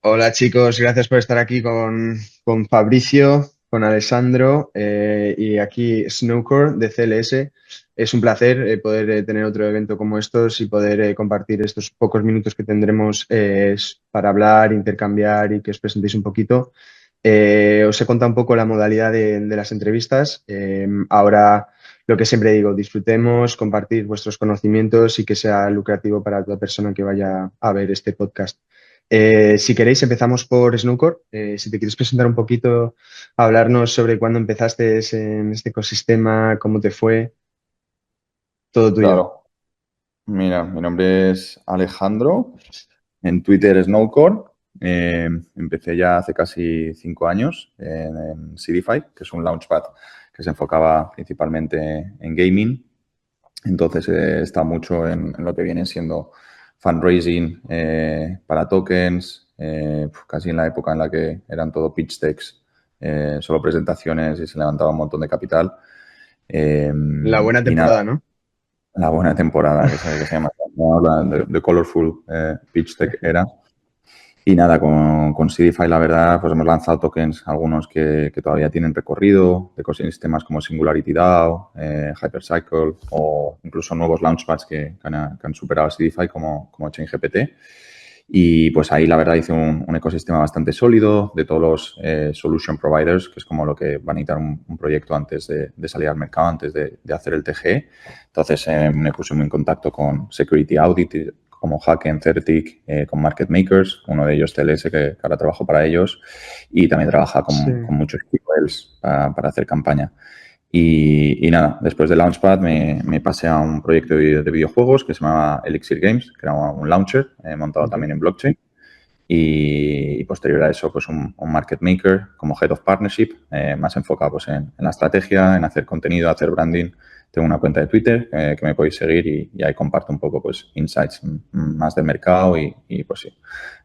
Hola chicos, gracias por estar aquí con Fabricio, con Alessandro y aquí Snowcore de CLS. Es un placer poder tener otro evento como estos y poder compartir estos pocos minutos que tendremos para hablar, intercambiar y que os presentéis un poquito. Os he contado un poco la modalidad de las entrevistas. Ahora, lo que siempre digo, disfrutemos, compartir vuestros conocimientos y que sea lucrativo para toda persona que vaya a ver este podcast. Si queréis, empezamos por Snowcore. Si te quieres presentar un poquito, hablarnos sobre cuándo empezaste en este ecosistema, cómo te fue, todo tuyo. Claro, mira, mi nombre es Alejandro, en Twitter Snowcore. Empecé ya hace casi 5 años en Seedify, que es un launchpad que se enfocaba principalmente en gaming. Entonces está mucho en lo que viene siendo fundraising para tokens, casi en la época en la que eran todo pitch decks, solo presentaciones y se levantaba un montón de capital. Eh, La buena y nada, temporada, ¿no? la buena temporada que se llama, ¿no? The Colorful Pitch Tech era. Y nada, con Seedify, la verdad, pues hemos lanzado tokens, algunos que todavía tienen recorrido, de ecosistemas como Singularity DAO, Hypercycle o incluso nuevos launchpads que han superado a Seedify como ChainGPT. Y pues ahí la verdad hice un ecosistema bastante sólido de todos los solution providers, que es como lo que va a necesitar un proyecto antes de salir al mercado, antes de hacer el TGE. Entonces me puse muy en contacto con Security Audit, como Hacken, Certic, con Market Makers, uno de ellos TLS, que ahora trabajo para ellos, y también trabaja Sí. con muchos KOLs para hacer campaña. Y nada, después de Launchpad me pasé a un proyecto de videojuegos que se llamaba Elixir Games, que era un launcher montado Ok. también en blockchain. Y posterior a eso, pues un market maker como Head of Partnership, más enfocado pues, en la estrategia, en hacer contenido, hacer branding. Tengo una cuenta de Twitter que me podéis seguir y ahí comparto un poco pues insights más del mercado y pues sí,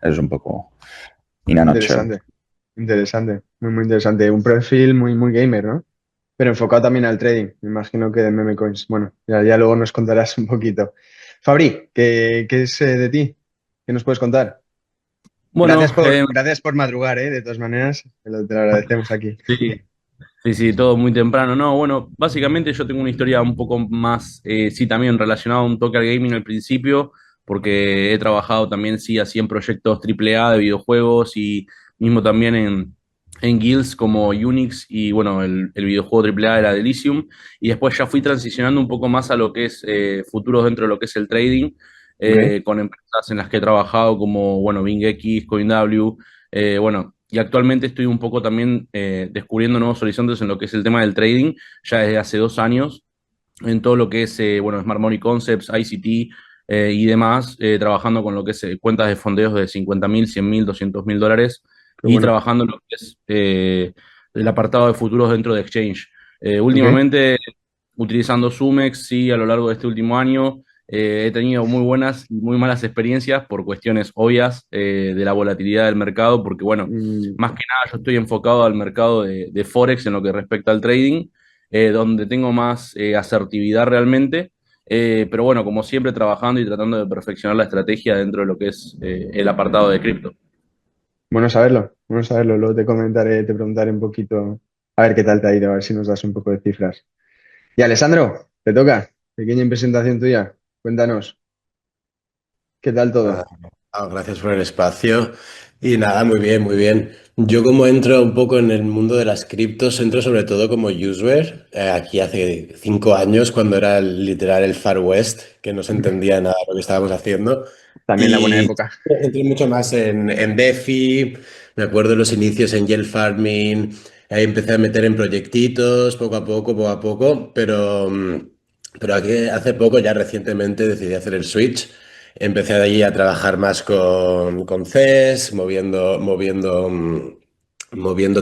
eso es un poco in a nutshell. Interesante, interesante, muy, muy interesante. Un perfil muy, muy gamer, ¿no? Pero enfocado también al trading. Me imagino que de meme coins. Bueno, ya luego nos contarás un poquito. Fabri, ¿qué es de ti? ¿Qué nos puedes contar? Bueno, Gracias por madrugar, ¿eh? De todas maneras, te lo agradecemos aquí. sí, sí, todo muy temprano. No, bueno, básicamente yo tengo una historia un poco más, sí, también relacionada un toque al gaming al principio, porque he trabajado también, sí, así en proyectos AAA de videojuegos y mismo también en guilds como Unix y, bueno, el videojuego AAA era de Elysium. Y después ya fui transicionando un poco más a lo que es futuros dentro de lo que es el trading, ¿Ok? con empresas en las que he trabajado como, bueno, BingX, CoinW. Bueno, y actualmente estoy un poco también descubriendo nuevos horizontes en lo que es el tema del trading, ya desde hace 2 años, en todo lo que es, bueno, Smart Money Concepts, ICT y demás, trabajando con lo que es cuentas de fondeos de 50.000, 100.000, 200.000 dólares Qué y bueno. trabajando en lo que es el apartado de futuros dentro de Exchange. ¿Ok? Últimamente, utilizando Sumex, sí, a lo largo de este último año. He tenido muy buenas y muy malas experiencias por cuestiones obvias de la volatilidad del mercado, porque bueno, Mm, más que nada yo estoy enfocado al mercado de Forex en lo que respecta al trading, donde tengo más asertividad realmente, pero bueno, como siempre trabajando y tratando de perfeccionar la estrategia dentro de lo que es el apartado de cripto. bueno saberlo, bueno saberlo. Luego te comentaré, te preguntaré un poquito a ver qué tal te ha ido, a ver si nos das un poco de cifras. Y Alessandro, te toca. Pequeña presentación tuya. Cuéntanos, ¿qué tal Ah, todo? Gracias por el espacio. Y nada, muy bien, muy bien. Yo como entro un poco en el mundo de las criptos, entro sobre todo como user, aquí hace 5 años, cuando era literal el Far West, que no se entendía nada de lo que estábamos haciendo. También la buena Y época. entré mucho más en DeFi, me acuerdo de los inicios en Yield Farming, ahí empecé a meter en proyectitos, poco a poco, pero aquí hace poco, ya recientemente, decidí hacer el switch. Empecé de allí a trabajar más con CES, moviendo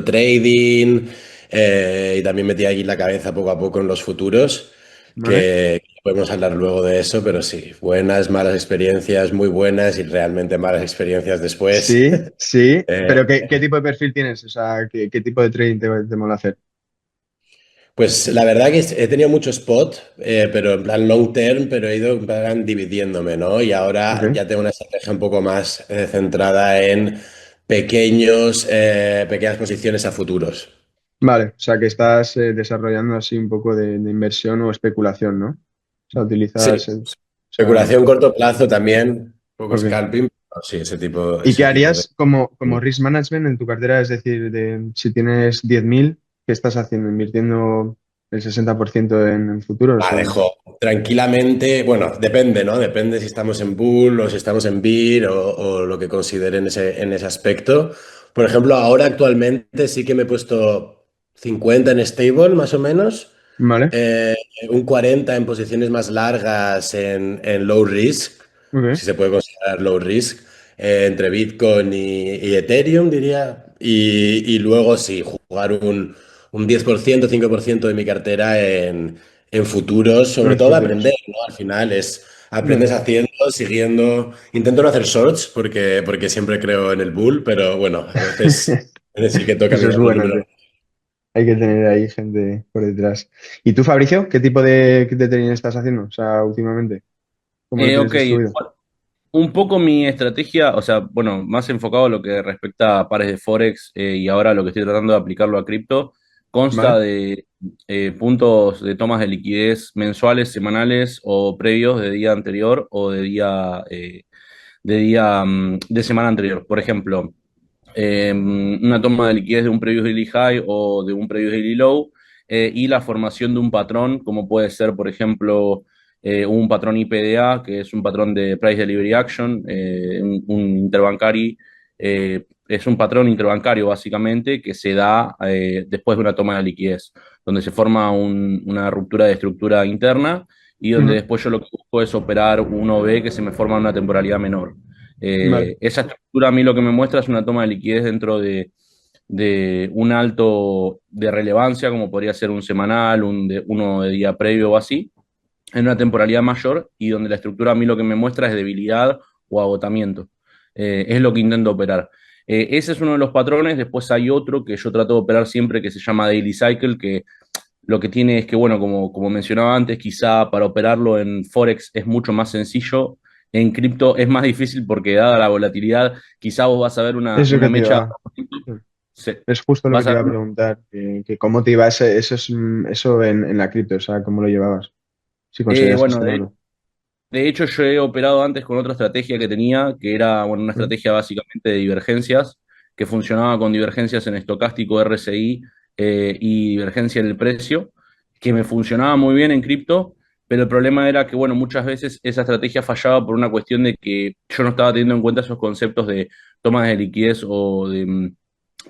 trading, y también metí allí la cabeza poco a poco en los futuros, ¿Vale? que podemos hablar luego de eso, pero sí, buenas, malas experiencias, muy buenas y realmente malas experiencias después. Sí, sí. Eh, Pero ¿qué tipo de perfil tienes? O sea, ¿qué tipo de trading te mola hacer? Pues la verdad que he tenido mucho spot, pero en plan long term, pero he ido en plan dividiéndome, ¿no? Y ahora Ok. ya tengo una estrategia un poco más centrada en pequeñas posiciones a futuros. Vale, o sea que estás desarrollando así un poco de inversión o especulación, ¿no? O sea, Sí, utilizas, o sea, especulación corto plazo también, un poco ok. scalping, pero sí, ¿Y qué ese tipo de... harías como risk management en tu cartera? Es decir, si tienes 10.000, ¿qué estás haciendo? ¿Invirtiendo el 60% en futuros? Dejo tranquilamente, bueno, depende, ¿no? Depende si estamos en bull o si estamos en bear o lo que considere en ese aspecto. Por ejemplo, ahora actualmente sí que me he puesto 50 en stable, más o menos, Vale, eh, un 40 en posiciones más largas en low risk, ok. si se puede considerar low risk, entre Bitcoin y Ethereum, diría. Y luego sí, jugar un 10%, 5% de mi cartera en futuros, sobre En todo aprender, futuros. ¿no? Al final Ya, aprendes haciendo, siguiendo. Intento no hacer shorts porque siempre creo en el bull, pero bueno, a veces sí que toca eso es mirar los bueno, números. tío. Hay que tener ahí gente por detrás. ¿Y tú, Fabricio, qué tipo de trading estás haciendo? O sea, últimamente, ¿cómo lo tienes Ok, distribuido? un poco mi estrategia, o sea, bueno, más enfocado a lo que respecta a pares de Forex y ahora lo que estoy tratando de aplicarlo a cripto, consta ¿Vale? de puntos de tomas de liquidez mensuales, semanales o previos de día anterior o de semana anterior. Por ejemplo, una toma de liquidez de un previous daily high o de un previous daily low y la formación de un patrón, como puede ser, por ejemplo, un patrón IPDA, que es un patrón de Price Delivery Action, un interbancario, es un patrón interbancario básicamente que se da después de una toma de liquidez, donde se forma una ruptura de estructura interna y donde Ujú. después yo lo que busco es operar un OV que se me forma en una temporalidad menor. Vale. Esa estructura a mí lo que me muestra es una toma de liquidez dentro de un alto de relevancia, como podría ser un semanal, uno de día previo o así, en una temporalidad mayor y donde la estructura a mí lo que me muestra es debilidad o agotamiento. Es lo que intento operar. Ese es uno de los patrones, después hay otro que yo trato de operar siempre que se llama Daily Cycle, que lo que tiene es que, bueno, como mencionaba antes, quizá para operarlo en Forex es mucho más sencillo. En cripto es más difícil porque dada la volatilidad, quizá vos vas a ver Eso una que te mecha, iba. se- Es justo lo que vas te a iba a ver preguntar, que cómo te iba eso en la cripto, o sea, cómo lo llevabas, si conseguías bueno, gestionarlo. de hecho yo he operado antes con otra estrategia que tenía, que era, bueno, una ¿Mm? estrategia básicamente de divergencias, que funcionaba con divergencias en estocástico RSI y divergencia en el precio, que me funcionaba muy bien en cripto, pero el problema era que, bueno, muchas veces esa estrategia fallaba por una cuestión de que yo no estaba teniendo en cuenta esos conceptos de toma de liquidez o de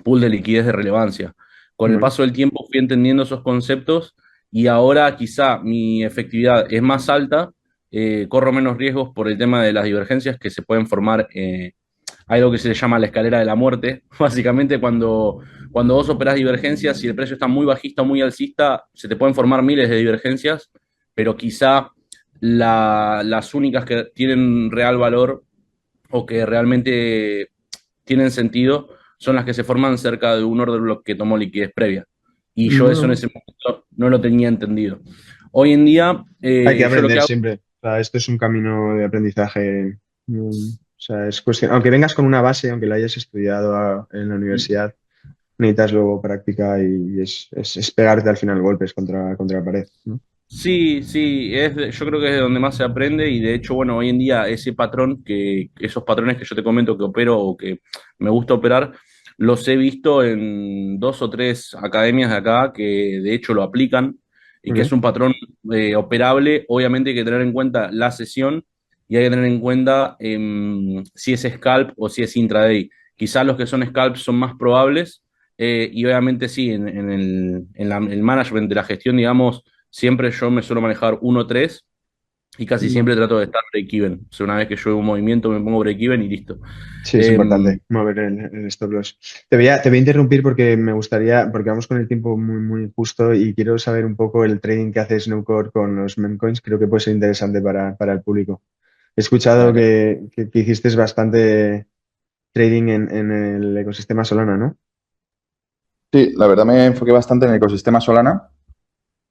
pool de liquidez de relevancia. Con el Vale. paso del tiempo fui entendiendo esos conceptos y ahora quizá mi efectividad es más alta, corro menos riesgos por el tema de las divergencias que se pueden formar. Hay algo que se le llama la escalera de la muerte. Básicamente, cuando vos operás divergencias, si el precio está muy bajista o muy alcista, se te pueden formar miles de divergencias, pero quizá las únicas que tienen real valor o que realmente tienen sentido son las que se forman cerca de un order block que tomó liquidez previa. Y yo eso en Bueno, ese momento no lo tenía entendido. Hoy en día, hay que yo lo que aprender hago. siempre. O sea, esto es un camino de aprendizaje. O sea, es cuestión, aunque vengas con una base, aunque la hayas estudiado en la universidad, necesitas luego práctica y es pegarte al final golpes contra la pared, ¿no? Sí, sí, yo creo que es de donde más se aprende y de hecho, bueno, hoy en día esos patrones que yo te comento que opero o que me gusta operar, los he visto en dos o tres academias de acá que de hecho lo aplican y que es Ok. un patrón operable. Obviamente hay que tener en cuenta la sesión y hay que tener en cuenta si es scalp o si es intraday. Quizás los que son scalps son más probables y obviamente sí, el management de la gestión, digamos siempre yo me suelo manejar 1-3 y casi Vale. siempre trato de estar break-even. O sea, una vez que yo veo un movimiento me pongo break-even y listo. Sí, es Em, importante mover el stop loss. Te voy a interrumpir porque me gustaría, porque vamos con el tiempo muy, muy justo y quiero saber un poco el trading que hace Snowcore con los memcoins. Creo que puede ser interesante para el público. He escuchado Dale. que hiciste bastante trading en el ecosistema Solana, ¿no? Sí, la verdad me enfoqué bastante en el ecosistema Solana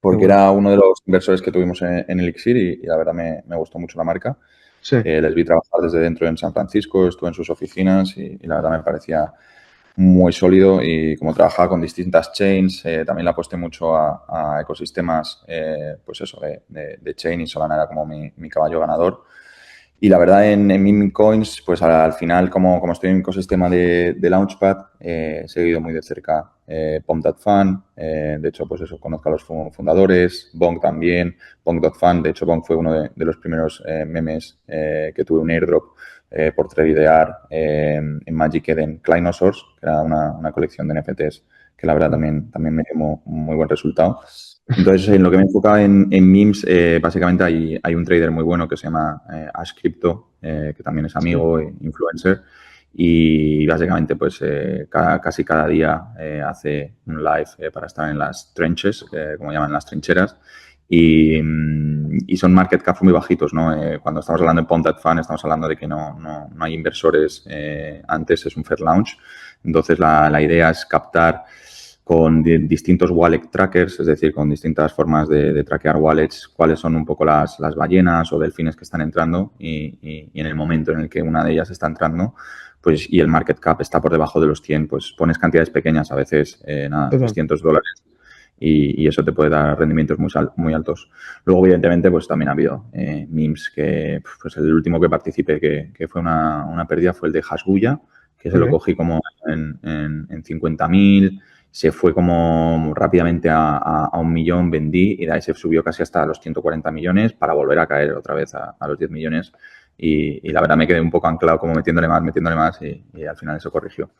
Qué porque bueno. era uno de los inversores que tuvimos en Elixir y la verdad me gustó mucho la marca. Sí. Les vi trabajar desde dentro en San Francisco, estuve en sus oficinas y la verdad me parecía muy sólido y como trabajaba con distintas chains, también le aposté mucho a ecosistemas, pues eso, de chain y Solana era como mi caballo ganador. Y la verdad, en meme coins, pues al final, como estoy en el ecosistema de Launchpad, he seguido muy de cerca Pump.Fun. De hecho, pues eso, conozco a los fundadores, Bonk también, Bonk.Fun. De hecho, Bonk fue uno de los primeros memes que tuve un airdrop por tradear en Magic Eden Clinosaurs, que era una colección de NFTs que la verdad también me dio muy buen resultado. Entonces, en lo que me he enfocado en memes, básicamente hay un trader muy bueno que se llama Ash Crypto, que también es amigo e influencer, y básicamente pues casi cada día hace un live para estar en las trenches, como llaman las trincheras, y son market caps muy bajitos, ¿no? Cuando estamos hablando de Pump.Fun estamos hablando de que no hay inversores antes, es un fair launch, entonces la idea es captar con distintos wallet trackers, es decir, con distintas formas de traquear wallets, cuáles son un poco las ballenas o delfines que están entrando y en el momento en el que una de ellas está entrando, pues y el market cap está por debajo de los 100, pues pones cantidades pequeñas, a veces nada, $300 y eso te puede dar rendimientos muy altos. Luego, evidentemente, pues también ha habido memes que, pues el último que participé que fue una pérdida fue el de Hasbulla, que se lo cogí como en 50.000, se fue como rápidamente a 1 millón, vendí y de ahí se subió casi hasta los 140 millones para volver a caer otra vez a los 10 millones y la verdad me quedé un poco anclado como metiéndole más y al final eso corrigió.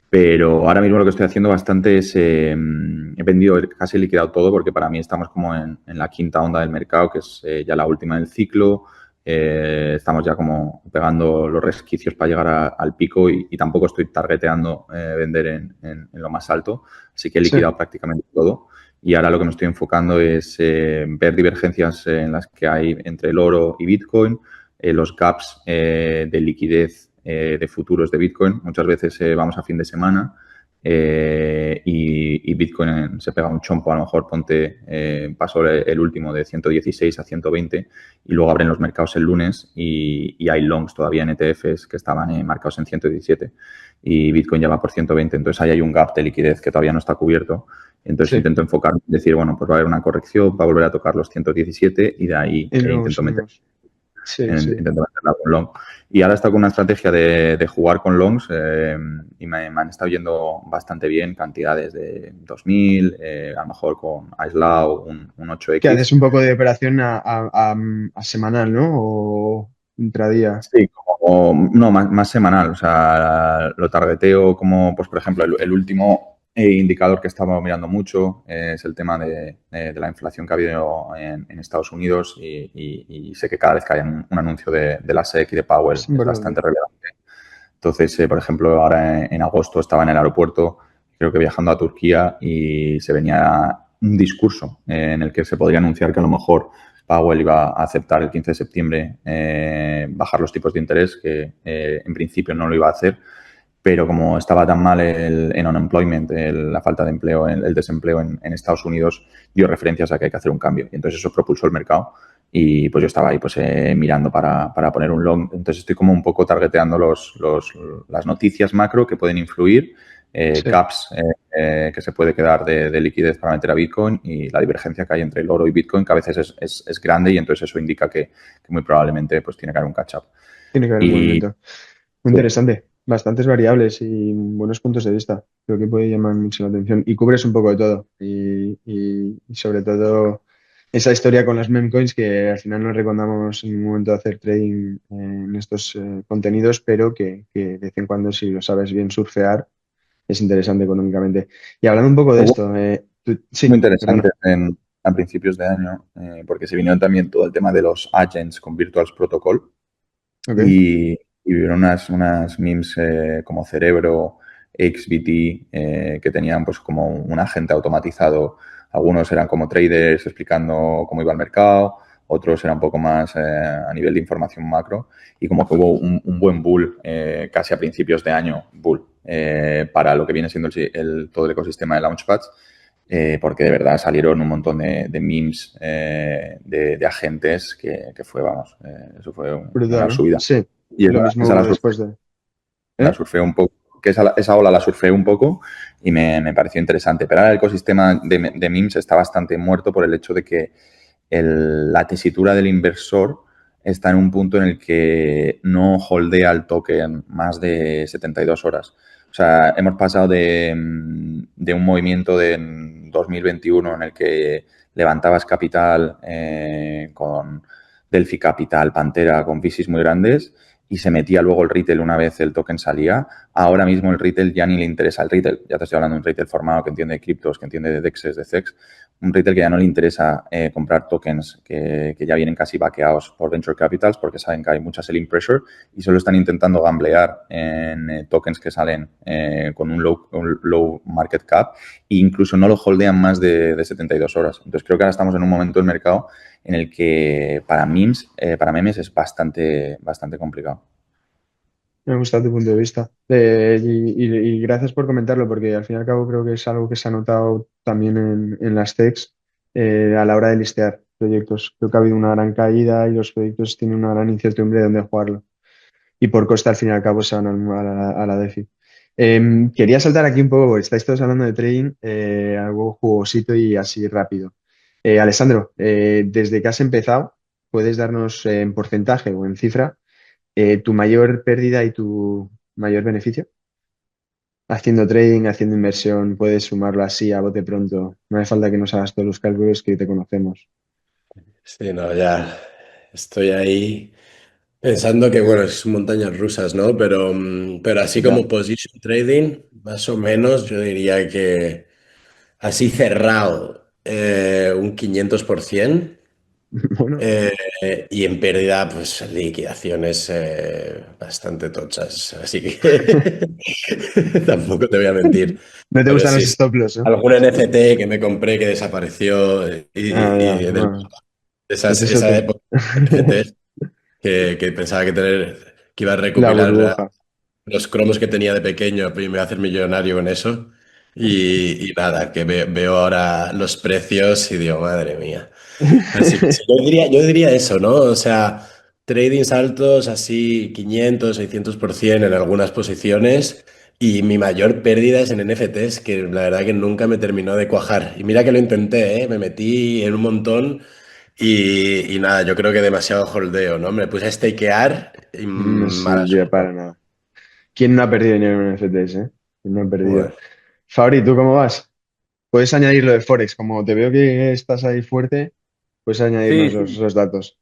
Pero ahora mismo lo que estoy haciendo bastante es, he vendido, casi liquidado todo porque para mí estamos como en la quinta onda del mercado, que es ya la última del ciclo. Estamos ya como pegando los resquicios para llegar al pico y tampoco estoy targeteando vender en lo más alto. Así que he liquidado prácticamente todo. Y ahora lo que me estoy enfocando es ver divergencias en las que hay entre el oro y Bitcoin, los gaps de liquidez de futuros de Bitcoin. Muchas veces vamos a fin de semana y Bitcoin se pega un chompo, a lo mejor pasó el último de 116 a 120 y luego abren los mercados el lunes y hay longs todavía en ETFs que estaban marcados en 117 y Bitcoin ya va por 120. Entonces ahí hay un gap de liquidez que todavía no está cubierto. Entonces intento enfocarme, decir, bueno, pues va a haber una corrección, va a volver a tocar los 117 y de ahí intento meter. Intento meterla con long. Y ahora he estado con una estrategia de jugar con longs y me han estado yendo bastante bien, cantidades de 2.000, a lo mejor con aislado, un 8X. Que haces un poco de operación a semanal, ¿no? O intradía. Sí, no, más semanal. O sea, lo targeteo como, pues por ejemplo, el último indicador que estaba mirando mucho es el tema de la inflación que ha habido en Estados Unidos y sé que cada vez que hay un anuncio de la SEC y de Powell es bastante relevante. Entonces, por ejemplo, ahora en agosto estaba en el aeropuerto, creo que viajando a Turquía y se venía un discurso en el que se podría anunciar que a lo mejor Powell iba a aceptar el 15 de septiembre bajar los tipos de interés, que en principio no lo iba a hacer, pero como estaba tan mal en unemployment, la falta de empleo, el desempleo en Estados Unidos, dio referencias a que hay que hacer un cambio. Y entonces eso propulsó el mercado y pues yo estaba ahí pues mirando para poner un long. Entonces estoy como un poco targeteando las noticias macro que pueden influir, caps que se puede quedar de liquidez para meter a Bitcoin y la divergencia que hay entre el oro y Bitcoin, que a veces es grande y entonces eso indica que muy probablemente pues tiene que haber un catch-up. Tiene que haber un movimiento. Muy interesante. Bastantes variables y buenos puntos de vista. Creo que puede llamar mucho la atención. Y cubres un poco de todo. Y sobre todo esa historia con las meme coins que al final no recomendamos en ningún momento hacer trading en estos contenidos, pero que de vez en cuando, si lo sabes bien surfear, es interesante económicamente. Y hablando un poco de esto, sí, muy interesante a principios de año, porque se vinieron también todo el tema de los agents con Virtuals Protocol. Y vieron unas memes como Cerebro, XBT, que tenían pues como un agente automatizado. Algunos eran como traders explicando cómo iba el mercado, otros eran un poco más a nivel de información macro y como que hubo un buen bull casi a principios de año, bull, para lo que viene siendo todo el ecosistema de Launchpads. porque de verdad salieron un montón de memes de agentes que fue, vamos, eso fue una Brutal, ¿no? subida. Sí, Y lo mismo esa hubo la después de... surfé un poco, que esa ola la surfé un poco y me pareció interesante. Pero ahora el ecosistema de memes está bastante muerto por el hecho de que la tesitura del inversor está en un punto en el que no holdea el token más de 72 horas. O sea, hemos pasado de un movimiento de 2021 en el que levantabas capital con Delphi Capital, Pantera, con VCs muy grandes y se metía luego el retail una vez el token salía. Ahora mismo el retail ya ni le interesa el retail. Ya te estoy hablando de un retail formado que entiende de criptos, que entiende de DEXs, de CEX. Un retail que ya no le interesa comprar tokens que ya vienen casi vaqueados por venture capitals porque saben que hay mucha selling pressure y solo están intentando gamblear en tokens que salen con un low market cap e incluso no lo holdean más de 72 horas. Entonces creo que ahora estamos en un momento del mercado en el que para memes es bastante complicado. Me gusta tu punto de vista. Y gracias por comentarlo, porque al fin y al cabo creo que es algo que se ha notado también en las techs a la hora de listear proyectos. Creo que ha habido una gran caída y los proyectos tienen una gran incertidumbre de dónde jugarlo. Y por coste, al fin y al cabo, se van a la DeFi. Quería saltar aquí un poco, porque estáis todos hablando de trading, algo jugosito y así rápido. Alessandro, desde que has empezado, ¿puedes darnos en porcentaje o en cifra tu mayor pérdida y tu mayor beneficio? Haciendo trading, haciendo inversión, puedes sumarlo así a bote pronto. No hace falta que nos hagas todos los cálculos que te conocemos. Sí, no, ya estoy ahí pensando que, bueno, son montañas rusas, ¿no? Pero así Ya. como position trading, más o menos, yo diría que así cerrado, un 500%. Bueno, Y en pérdida, pues liquidaciones bastante tochas. Así que tampoco te voy a mentir. no te Pero gustan los sí, sí. stop loss, ¿no? Algún NFT que me compré que desapareció Ah, ya, de bueno, ese es esa otro. época de NFTs que pensaba que iba a La recopilar burbuja. los cromos que tenía de pequeño y me iba a hacer millonario con eso. Y nada, que veo ahora los precios y digo, madre mía. Así que sí, yo diría eso, ¿no? O sea, tradings altos, así 500, 600% en algunas posiciones. Y mi mayor pérdida es en NFTs, que la verdad que nunca me terminó de cuajar. Y mira que lo intenté, ¿eh? Me metí en un montón y nada, yo creo que demasiado holdeo, ¿no? Me puse a stakear y No mala sirve suerte. para nada. ¿Quién no ha perdido dinero en NFTs, eh? ¿Quién no ha perdido? Joder. Fabri, ¿tú cómo vas? Puedes añadir lo de Forex. Como te veo que estás ahí fuerte, puedes Sí, añadirnos sí. los datos.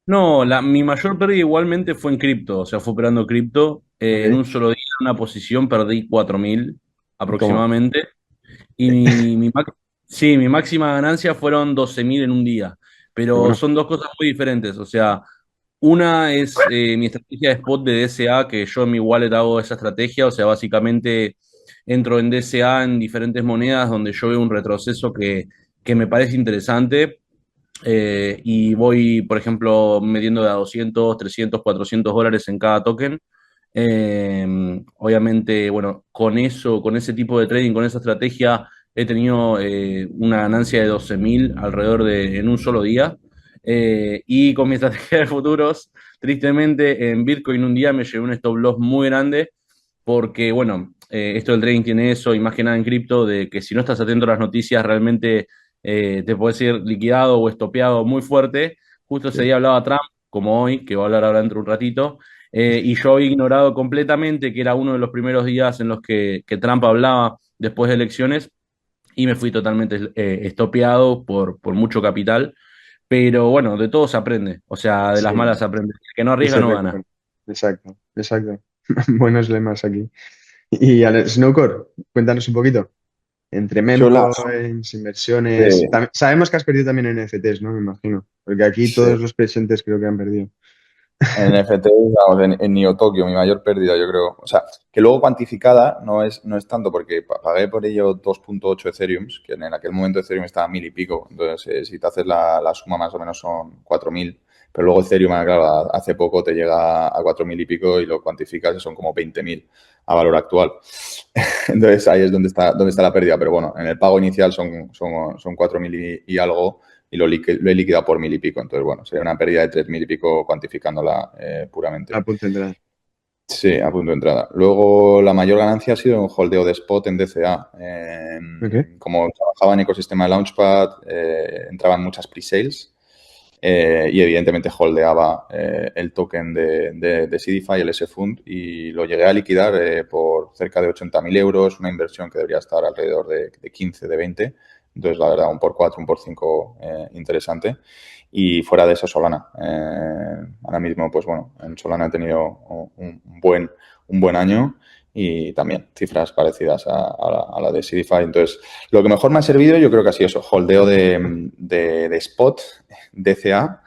No, mi mayor pérdida igualmente fue en cripto, o sea, fue operando cripto. En ¿Ok? un solo día, en una posición, perdí 4.000 Toma. aproximadamente. Y sí, mi máxima ganancia fueron 12.000 en un día. Pero Bueno, son dos cosas muy diferentes. O sea, una es mi estrategia de spot de DCA, que yo en mi wallet hago esa estrategia. O sea, básicamente entro en DCA en diferentes monedas donde yo veo un retroceso que me parece interesante. Y voy, por ejemplo, metiendo de a 200, 300, $400 en cada token. Obviamente, bueno, con eso, con ese tipo de trading, con esa estrategia, he tenido una ganancia de 12.000 alrededor en un solo día. Y con mi estrategia de futuros, tristemente, en Bitcoin un día me llevé un stop loss muy grande porque, bueno, esto del trading tiene eso, y más que nada en cripto, de que si no estás atento a las noticias, realmente te puedes ir liquidado o estopeado muy fuerte. Justo ese sí. día hablaba Trump, como hoy, que va a hablar ahora dentro de un ratito, y yo he ignorado completamente que era uno de los primeros días en los que Trump hablaba después de elecciones, y me fui totalmente estopeado por mucho capital. Pero bueno, de todo se aprende, o sea, de las Sí. malas se aprende. El que no Y arriesga se no gana. recupera. Exacto, exacto. Buenos lemas aquí. Y Snowcore, cuéntanos un poquito. Entre Yo memcoins, inversiones. Sabemos que has perdido también en NFTs, ¿no? Me imagino. Porque aquí sí. todos los presentes creo que han perdido. En NFT, vamos, en Neo Tokio, mi mayor pérdida, yo creo. O sea, que luego cuantificada no es tanto porque pagué por ello 2.8 Ethereums, que en aquel momento Ethereum estaba a 1.000 y pico. Entonces, si te haces la suma, más o menos son 4.000. Pero luego Ethereum, claro, hace poco te llega a 4.000 y pico y lo cuantificas y son como 20.000 a valor actual. Entonces ahí es donde está la pérdida. Pero bueno, en el pago inicial son 4.000 y algo y lo he liquidado por 1.000 y pico. Entonces, bueno, sería una pérdida de 3.000 y pico cuantificándola puramente. A punto de entrar. Sí, a punto de entrada. Luego, la mayor ganancia ha sido un holdeo de spot en DCA. Ok. Como trabajaba en ecosistema de Launchpad, entraban muchas pre-sales y evidentemente holdeaba el token de Seedify, el S-Fund, y lo llegué a liquidar por cerca de 80.000 euros, una inversión que debería estar alrededor de 15, de 20. Entonces, la verdad, un por 4, un por 5 interesante. Y fuera de eso, Solana. Ahora mismo, pues bueno, en Solana he tenido un buen año y también cifras parecidas a la de Seedify. Entonces, lo que mejor me ha servido yo creo que ha sido eso, holdeo de spot, DCA,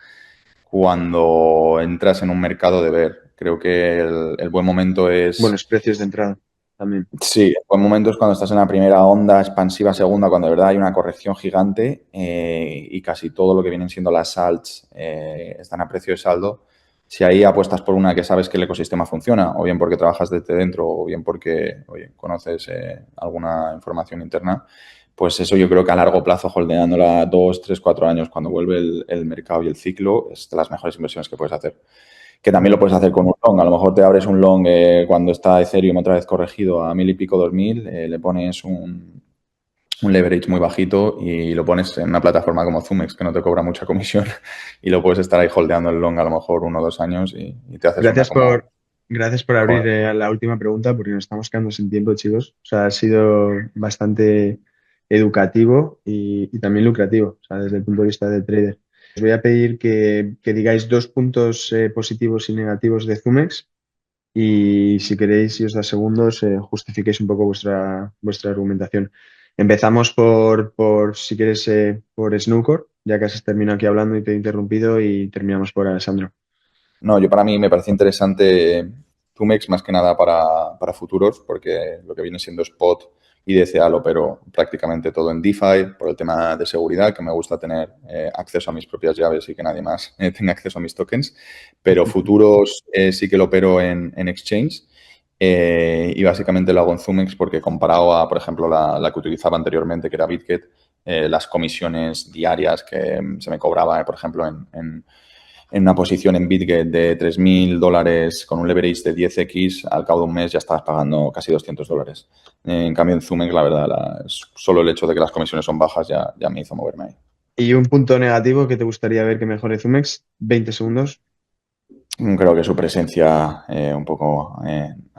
cuando entras en un mercado de ver. Creo que el buen momento es... Buenos precios de entrada también. Sí, el buen momento es cuando estás en la primera onda, expansiva, segunda, cuando de verdad hay una corrección gigante y casi todo lo que vienen siendo las alts están a precio de saldo. Si ahí apuestas por una que sabes que el ecosistema funciona, o bien porque trabajas desde dentro, o bien porque conoces alguna información interna, pues eso yo creo que a largo plazo, holdeándola 2, 3, 4 años, cuando vuelve el mercado y el ciclo, es de las mejores inversiones que puedes hacer. Que también lo puedes hacer con un long. A lo mejor te abres un long cuando está Ethereum otra vez corregido a 1.000 y pico, 2.000, le pones un leverage muy bajito y lo pones en una plataforma como Zumex, que no te cobra mucha comisión, y lo puedes estar ahí holdeando el long a lo mejor 1 o 2 años y te haces Gracias una como... gracias por abrir la última pregunta, porque nos estamos quedando sin tiempo, chicos. O sea, ha sido bastante educativo y también lucrativo, o sea, desde el punto de vista del trader. Os voy a pedir que digáis 2 puntos positivos y negativos de Zumex y si queréis, si os da segundos, justifiquéis un poco vuestra argumentación. Empezamos si quieres, por Snowcore, ya que has terminado aquí hablando y te he interrumpido, y terminamos por Alessandro. No, para mí me parece interesante Tumex más que nada para futuros, porque lo que viene siendo spot y DCA lo opero prácticamente todo en DeFi por el tema de seguridad, que me gusta tener acceso a mis propias llaves y que nadie más tenga acceso a mis tokens. Pero futuros sí que lo opero en exchange y básicamente lo hago en Zumex porque comparado a, por ejemplo, la que utilizaba anteriormente, que era BitGet, las comisiones diarias que se me cobraba, por ejemplo, en una posición en BitGet de $3.000 con un leverage de 10x, al cabo de un mes ya estabas pagando casi $200. En cambio, en Zumex, la verdad, solo el hecho de que las comisiones son bajas ya me hizo moverme ahí. ¿Y un punto negativo que te gustaría ver que mejore Zumex? 20 segundos. Creo que su presencia un poco,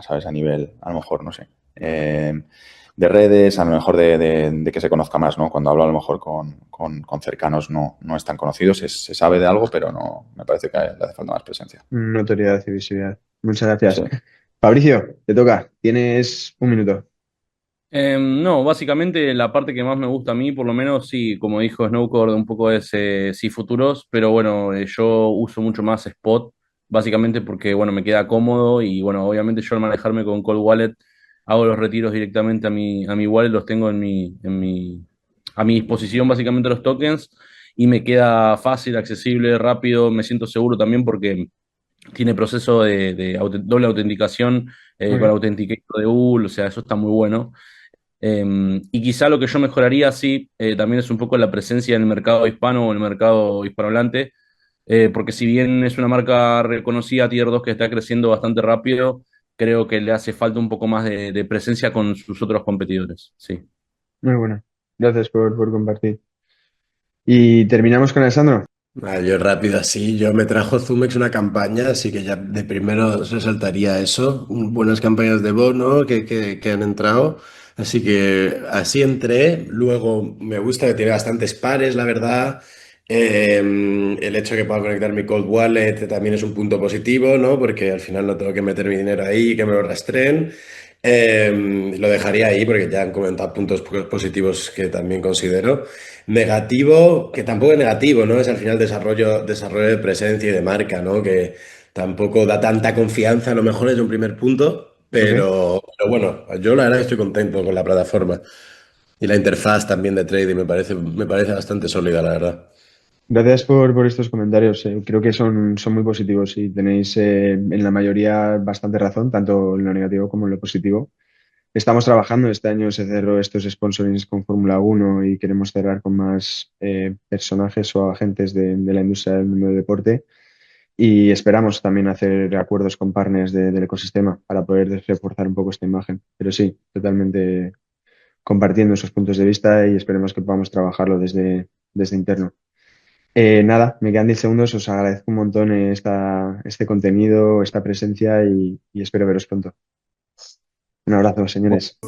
¿sabes? A nivel, a lo mejor, no sé, de redes, a lo mejor de que se conozca más, ¿no? Cuando hablo a lo mejor con cercanos no es tan conocido, se sabe de algo, pero no, me parece que le hace falta más presencia. Notoriedad y visibilidad. Muchas gracias. Sí. Fabricio, te toca. Tienes un minuto. No, básicamente la parte que más me gusta a mí, por lo menos, sí, como dijo Snowcore, un poco es sí futuros, pero bueno, yo uso mucho más Spot, básicamente porque, bueno, me queda cómodo y, bueno, obviamente yo al manejarme con Cold Wallet hago los retiros directamente a mi wallet, los tengo a mi disposición básicamente los tokens y me queda fácil, accesible, rápido, me siento seguro también porque tiene proceso de doble autenticación con Authenticator de Google, o sea, eso está muy bueno. Y quizá lo que yo mejoraría, sí, también es un poco la presencia en el mercado hispano o en el mercado hispanohablante, porque si bien es una marca reconocida, Tier 2 que está creciendo bastante rápido, creo que le hace falta un poco más de presencia con sus otros competidores, sí. Muy buena. Gracias por compartir. Y terminamos con Alessandro. Yo rápido así, yo me trajo Zumex una campaña, así que ya de primero resaltaría eso, buenas campañas de bono que han entrado, así que así entré, luego me gusta que tiene bastantes pares, la verdad. El hecho de que pueda conectar mi cold wallet también es un punto positivo, ¿no? Porque al final no tengo que meter mi dinero ahí y que me lo rastreen. Lo dejaría ahí porque ya han comentado puntos positivos que también considero. Negativo, que tampoco es negativo, ¿no? Es al final desarrollo de presencia y de marca, ¿no? Que tampoco da tanta confianza, a lo mejor es un primer punto, pero bueno, yo la verdad que estoy contento con la plataforma. Y la interfaz también de trading me parece bastante sólida, la verdad. Gracias por estos comentarios. Creo que son muy positivos y tenéis en la mayoría bastante razón, tanto en lo negativo como en lo positivo. Estamos trabajando, este año se cerró estos sponsorings con Fórmula 1 y queremos cerrar con más personajes o agentes de la industria del mundo del deporte y esperamos también hacer acuerdos con partners del ecosistema para poder reforzar un poco esta imagen. Pero sí, totalmente compartiendo esos puntos de vista y esperemos que podamos trabajarlo desde interno. Nada, me quedan 10 segundos, os agradezco un montón este contenido, esta presencia y espero veros pronto. Un abrazo, señores.